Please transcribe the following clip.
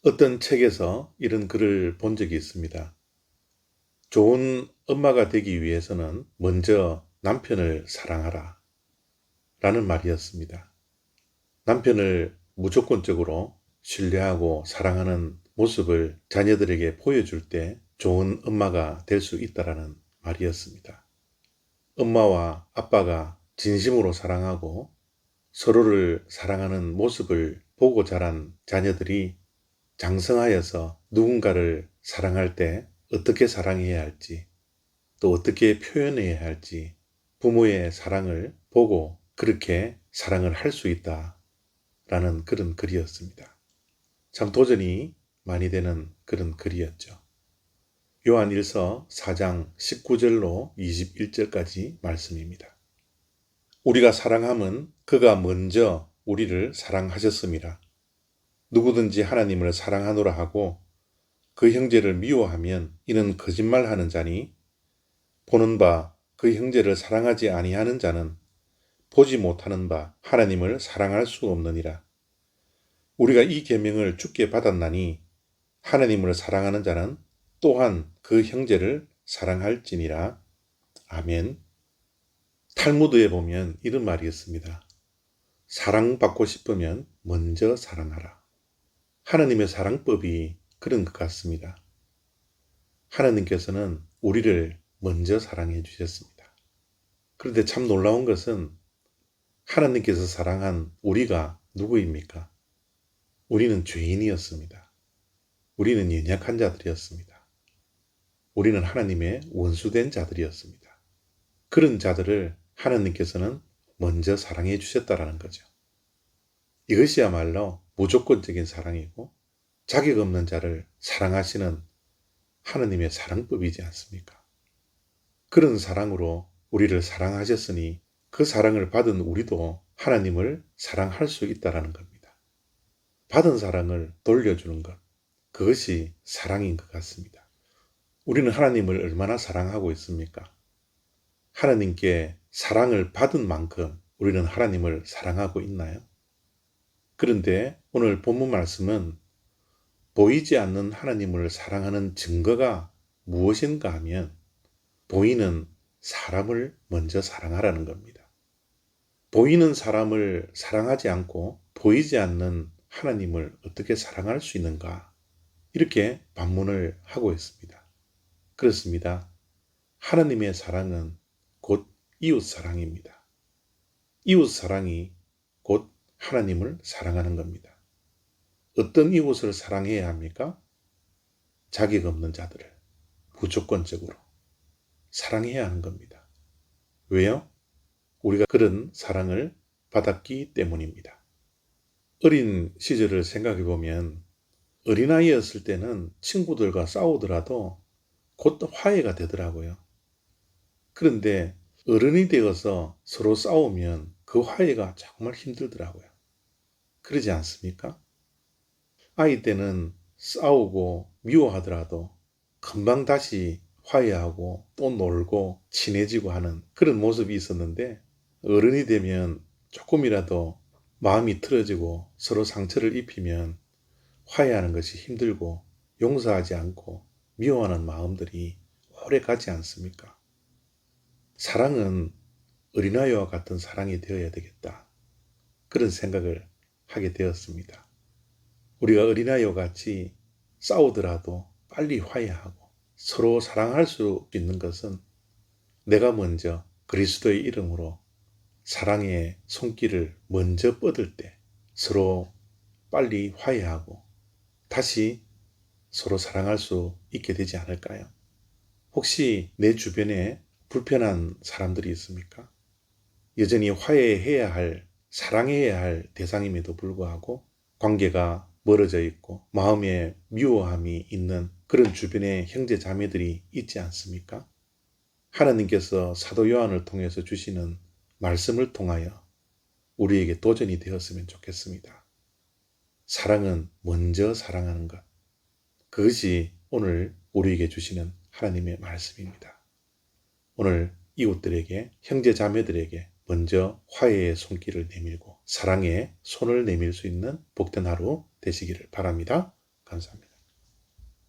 어떤 책에서 이런 글을 본 적이 있습니다. 좋은 엄마가 되기 위해서는 먼저 남편을 사랑하라 라는 말이었습니다. 남편을 무조건적으로 신뢰하고 사랑하는 모습을 자녀들에게 보여줄 때 좋은 엄마가 될 수 있다라는 말이었습니다. 엄마와 아빠가 진심으로 사랑하고 서로를 사랑하는 모습을 보고 자란 자녀들이 장성하여서 누군가를 사랑할 때 어떻게 사랑해야 할지, 또 어떻게 표현해야 할지 부모의 사랑을 보고 그렇게 사랑을 할 수 있다라는 그런 글이었습니다. 참 도전이 많이 되는 그런 글이었죠. 요한 1서 4장 19절로 21절까지 말씀입니다. 우리가 사랑함은 그가 먼저 우리를 사랑하셨음이라. 누구든지 하나님을 사랑하노라 하고 그 형제를 미워하면 이는 거짓말하는 자니 보는 바 그 형제를 사랑하지 아니하는 자는 보지 못하는 바 하나님을 사랑할 수 없느니라. 우리가 이 계명을 주께 받았나니 하나님을 사랑하는 자는 또한 그 형제를 사랑할지니라. 아멘. 탈무드에 보면 이런 말이 있습니다. 사랑받고 싶으면 먼저 사랑하라. 하나님의 사랑법이 그런 것 같습니다. 하나님께서는 우리를 먼저 사랑해 주셨습니다. 그런데 참 놀라운 것은 하나님께서 사랑한 우리가 누구입니까? 우리는 죄인이었습니다. 우리는 연약한 자들이었습니다. 우리는 하나님의 원수된 자들이었습니다. 그런 자들을 하나님께서는 먼저 사랑해 주셨다라는 거죠. 이것이야말로 무조건적인 사랑이고 자격 없는 자를 사랑하시는 하나님의 사랑법이지 않습니까? 그런 사랑으로 우리를 사랑하셨으니 그 사랑을 받은 우리도 하나님을 사랑할 수 있다는 겁니다. 받은 사랑을 돌려주는 것, 그것이 사랑인 것 같습니다. 우리는 하나님을 얼마나 사랑하고 있습니까? 하나님께 사랑을 받은 만큼 우리는 하나님을 사랑하고 있나요? 그런데 오늘 본문 말씀은 보이지 않는 하나님을 사랑하는 증거가 무엇인가 하면 보이는 사람을 먼저 사랑하라는 겁니다. 보이는 사람을 사랑하지 않고 보이지 않는 하나님을 어떻게 사랑할 수 있는가? 이렇게 반문을 하고 있습니다. 그렇습니다. 하나님의 사랑은 곧 이웃 사랑입니다. 이웃 사랑이 곧 하나님을 사랑하는 겁니다. 어떤 이웃을 사랑해야 합니까? 자격 없는 자들을 무조건적으로 사랑해야 하는 겁니다. 왜요? 우리가 그런 사랑을 받았기 때문입니다. 어린 시절을 생각해 보면 어린아이였을 때는 친구들과 싸우더라도 곧 화해가 되더라고요. 그런데 어른이 되어서 서로 싸우면 그 화해가 정말 힘들더라고요. 그러지 않습니까? 아이 때는 싸우고 미워하더라도 금방 다시 화해하고 또 놀고 친해지고 하는 그런 모습이 있었는데 어른이 되면 조금이라도 마음이 틀어지고 서로 상처를 입히면 화해하는 것이 힘들고 용서하지 않고 미워하는 마음들이 오래 가지 않습니까? 사랑은 어린아이와 같은 사랑이 되어야 되겠다. 그런 생각을 하게 되었습니다. 우리가 어린아이와 같이 싸우더라도 빨리 화해하고 서로 사랑할 수 있는 것은 내가 먼저 그리스도의 이름으로 사랑의 손길을 먼저 뻗을 때 서로 빨리 화해하고 다시 서로 사랑할 수 있게 되지 않을까요? 혹시 내 주변에 불편한 사람들이 있습니까? 여전히 화해해야 할, 사랑해야 할 대상임에도 불구하고 관계가 멀어져 있고 마음에 미워함이 있는 그런 주변의 형제 자매들이 있지 않습니까? 하나님께서 사도 요한을 통해서 주시는 말씀을 통하여 우리에게 도전이 되었으면 좋겠습니다. 사랑은 먼저 사랑하는 것. 그것이 오늘 우리에게 주시는 하나님의 말씀입니다. 오늘 이웃들에게, 형제 자매들에게 먼저 화해의 손길을 내밀고 사랑의 손을 내밀 수 있는 복된 하루 되시기를 바랍니다. 감사합니다.